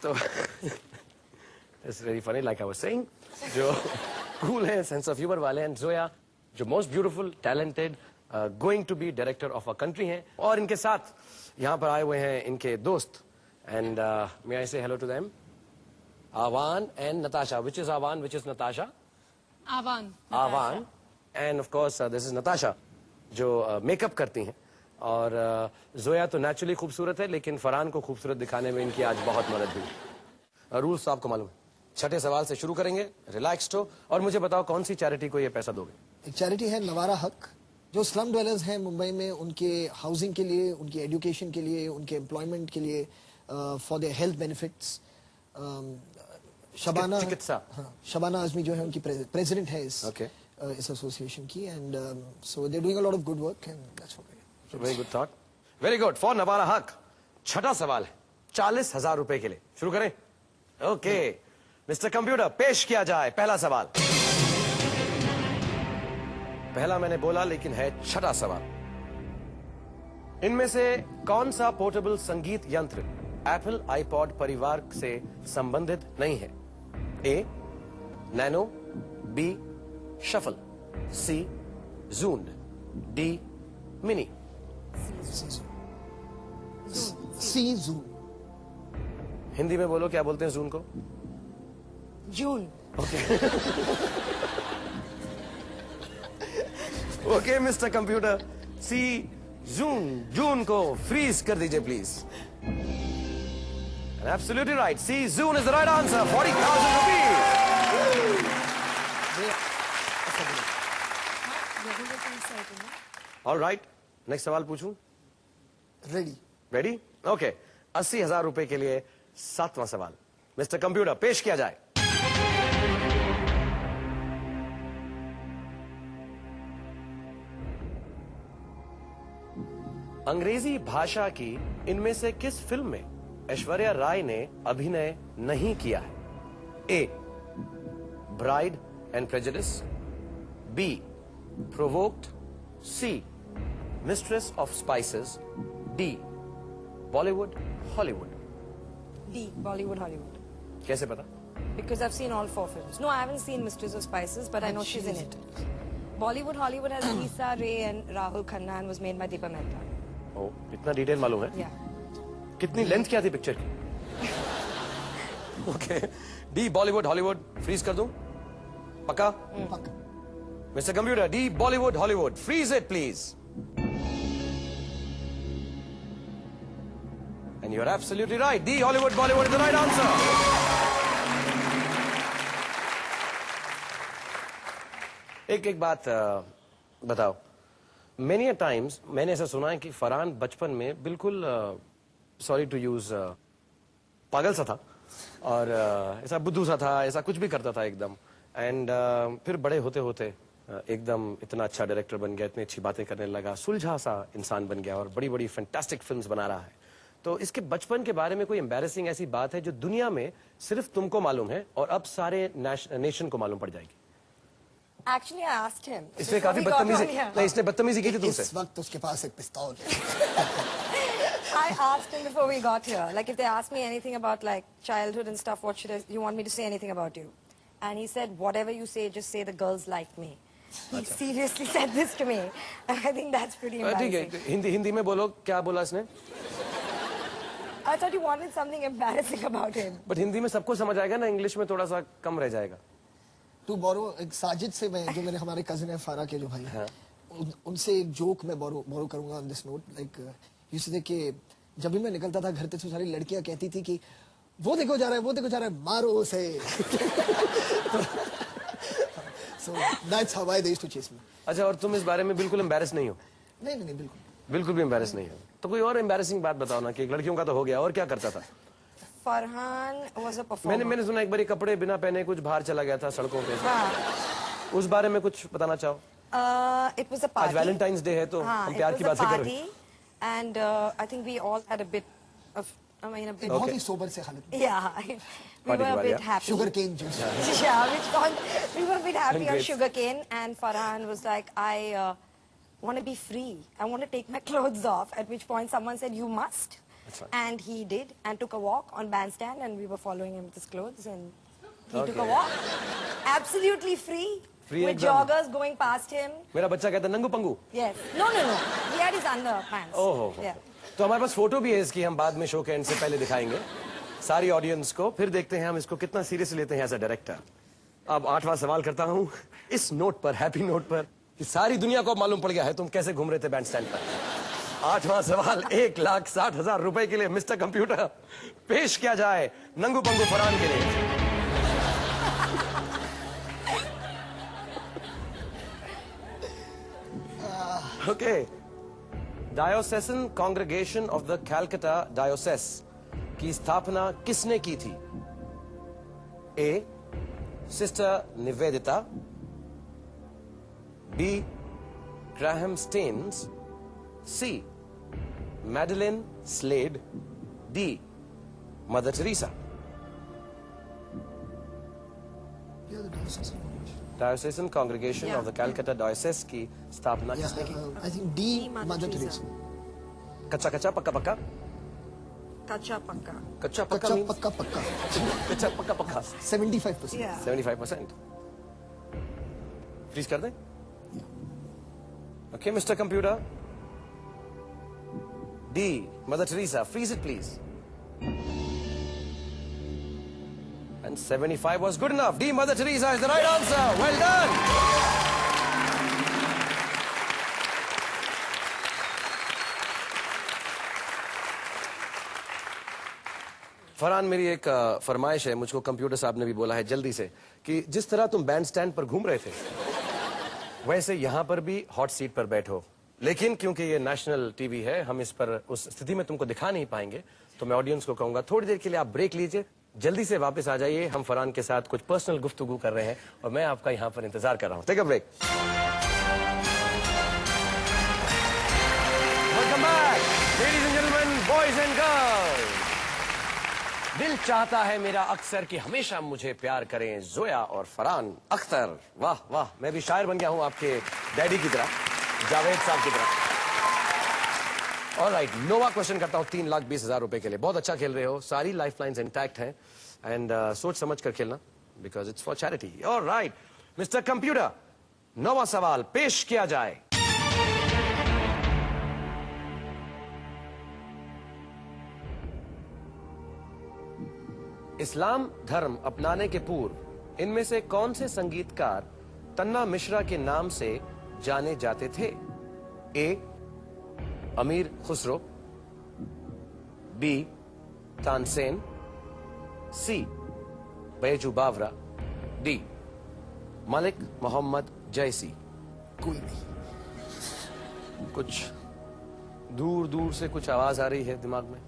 तो it's very funny like I was saying, जो cool है, सेंस ऑफ ह्यूमर वाले हैं, जोया जो most beautiful, talented, going to be director of a country हैं, और इनके साथ यहाँ पर आए हुए हैं इनके दोस्त, and may I say hello to them, Avan and Natasha. Which is Avan, which is Natasha? Avan. Avan and of course this is Natasha, जो मेकअप करती हैं. और जोया तो नेचुरली खूबसूरत है, लेकिन फरहान को खूबसूरत दिखाने में इनकी आज बहुत मदद हुई. रूल्स तो आपको मालूम है. छठे सवाल से शुरू करेंगे, रिलैक्स्ड हो, और मुझे बताओ कौन सी चैरिटी को ये पैसा दोगे? एक चैरिटी है नवारा हक, जो स्लम ड्वेलर्स हैं मुंबई में, उनके हाउसिंग के लिए, उनकी एजुकेशन के लिए, उनके एम्प्लॉयमेंट के लिए, for their health benefits. Shabana, चिकित्सा. हाँ, शबाना आजमी जो है उनकी प्रेसिडेंट है इस एसोसिएशन की, and so they are doing a lot of good work, and that's what. Very good thought, very good. For नवारा हक छठा सवाल है 40,000 रुपए के लिए. शुरू करें? ओके मिस्टर कंप्यूटर, पेश किया जाए पहला सवाल. पहला मैंने बोला, लेकिन है छठा सवाल. इनमें से कौन सा पोर्टेबल संगीत यंत्र एप्पल आईपॉड परिवार से संबंधित नहीं है? A nano, B shuffle, C June, D mini. C June. Hindi में बोलो, क्या बोलते हैं जून को? June. Okay mister computer, C June, June को फ्रीज कर दीजिए please. Absolutely right, C June is the right answer. 40,000 rupees. Alright, next सवाल पूछूं? रेडी. रेडी? ओके. 80,000 रुपए के लिए सातवां सवाल. मिस्टर कंप्यूटर, पेश किया जाए. अंग्रेजी भाषा की इनमें से किस फिल्म में ऐश्वर्या राय ने अभिनय नहीं किया है? A bride and prejudice, B provoked, C mistress of spices, D Bollywood Hollywood. D. Bollywood, Hollywood. कैसे पता? Because I've seen all 4 films. No, I haven't seen Mistress of Spices, but I know she's in it. Bollywood, Hollywood has Lisa Ray and Rahul Khanna and was made by Deepa Mehta. ओ, इतना detail मालूम है? Yeah. कितनी length क्या थी picture की? Okay. D Bollywood Hollywood freeze कर दूं? पक्का? पक्का. Mister computer, D Bollywood Hollywood, freeze it please. And you're absolutely right. D, Hollywood, Bollywood is the right answer. एक बात बताओ. Many a times मैंने ऐसा सुना है कि फरहान बचपन में बिल्कुल सॉरी टू यूज पागल सा था, और ऐसा बुद्धू सा था, ऐसा कुछ भी करता था एकदम. एंड फिर बड़े होते होते एकदम इतना अच्छा डायरेक्टर बन गया, इतनी अच्छी बातें करने लगा, सुलझा सा इंसान बन गया, और बड़ी बड़ी फैंटास्टिक फिल्म्स बना रहा है. तो इसके बचपन के बारे में कोई एम्बैरेसिंग ऐसी बात है जो दुनिया में सिर्फ तुमको मालूम है और अब सारे नेशन को मालूम पड़ जाएगी? Actually, I asked him. इसने काफी बदतमीजी, नहीं इसने बदतमीजी की थी तुमसे. इस वक्त उसके पास एक पिस्तौल है. I asked him before we got here, like if they ask me anything about like childhood and stuff, what should you want me to say anything about you? And he said, whatever you say, just say the girls like me. He seriously said this to me. I think that's pretty embarrassing. ठीक है, हिंदी में बोलो, क्या बोला इसने? I thought you wanted something embarrassing about him. But Hindi में सबको समझ आएगा ना, इंग्लिश में थोड़ा सा कम रह जाएगा. तू बोरो, एक साजिद से, मैं जो मेरे हमारे कजिन है फारा के जो भाई हैं, उनसे एक जोक मैं बोरो करूंगा on this note. Like used to कि जब भी मैं निकलता था घर से, तो सारी लड़कियां कहती थी कि वो देखो जा रहा है, वो देखो जा रहा है, मारो उसे. So that's how they used to chase me. अच्छा, और तुम इस बारे में बिल्कुल एम्बैरेस नहीं हो? नहीं बिल्कुल. बिल्कुल भी एम्बैरेस नहीं हो. तो कोई और एम्बैरेसिंग बात बताओ ना, कि लड़कियों का तो हो गया, और क्या करता था? Farhan was a performer. मैंने सुना एक बार कपड़े बिना पहने कुछ बाहर चला गया था सड़कों पे. उस बारे में कुछ बताना चाहो? It was a party. आज वैलेंटाइन्स डे है, तो हम प्यार की बातें कर रहे हैं. And I think we all had a bit of, I mean, a bit. बहुत ही सोबर से हालत. Yeah, we were a bit happy. Sugarcane juice. Yeah, we were a bit happy on sugarcane, and Farhan was like, I want to be free. I want to take my clothes off. At which point someone said, you must. That's fine. And he did, and took a walk on bandstand, and we were following him with his clothes, and he took a Okay. walk. Absolutely free. Free with एकदम. joggers going past him. मेरा बच्चा कहता है नंगू पंगू. Yes. No. He had his underpants. ओहो. Yeah. तो हमारे पास photo भी है इसकी, हम बाद में शो के एंड से पहले दिखाएंगे सारी ऑडियंस को, फिर देखते हैं हम इसको कितना सीरियसली लेते हैं एज अ डायरेक्टर. अब 8वां सवाल करता हूं इस नोट पर, हैप्पी नोट पर, कि सारी दुनिया को मालूम पड़ गया है तुम कैसे घूम रहे थे बैंड स्टैंड पर. 8वां सवाल 1,60,000 रुपए के लिए मिस्टर कंप्यूटर पेश किया जाए नंगू पंगू फरहान के लिए. Okay. Diocesan Congregation of the Calcutta Diocese की स्थापना किसने की थी? A. Sister Nivedita. B. Graham Staines. C. Madeleine Slade. D. Mother Teresa. Yeah, the diocese of Diocesan Congregation Yeah. of the Calcutta Diocese की स्थापना किसने की? I think D, Mother Teresa. कच्चा कच्चा पक्का पक्का. Kacha pakka. कच्चा पक्का कच्चा means पक्का पक्का. कच्चा पक्का पक्का. 75%. Yeah. 75%. फ्रीज कर दें? Okay, Mr. Computer. D. Mother Teresa. Freeze it, please. And 75 was good enough. D. Mother Teresa is the right answer. Well done. Farhan, मेरी एक फरमाइश है, मुझको कंप्यूटर साहब ने भी बोला है जल्दी से, कि जिस तरह तुम बैंड स्टैंड पर घूम रहे थे वैसे यहां पर भी हॉट सीट पर बैठो. लेकिन क्योंकि ये नेशनल टीवी है, हम इस पर उस स्थिति में तुमको दिखा नहीं पाएंगे, तो मैं ऑडियंस को कहूंगा थोड़ी देर के लिए आप ब्रेक लीजिए, जल्दी से वापस आ जाइए. हम फरहान के साथ कुछ पर्सनल गुफ्तगू कर रहे हैं और मैं आपका यहां पर इंतजार कर रहा हूं. Take a break. Welcome back ladies and gentleman, boys and girls. Dil Chahta है मेरा अक्सर कि हमेशा मुझे प्यार करें जोया और फरहान अख्तर. वाह वाह, मैं भी शायर बन गया हूं आपके डैडी की तरह, जावेद साहब की तरह. ऑलराइट, नोवा क्वेश्चन करता हूं 3,20,000 रुपए के लिए. बहुत अच्छा खेल रहे हो, सारी लाइफ लाइन्स इंटैक्ट हैं, एंड सोच समझ कर खेलना, because it's for charity. Alright mister computer, नोवा सवाल पेश किया जाए. इस्लाम धर्म अपनाने के पूर्व इनमें से कौन से संगीतकार तन्ना मिश्रा के नाम से जाने जाते थे? ए. अमीर खुसरो. बी. तानसेन. सी. बैजू बावरा. डी. मलिक मोहम्मद जैसी. कोई नहीं. कुछ दूर दूर से कुछ आवाज आ रही है दिमाग में.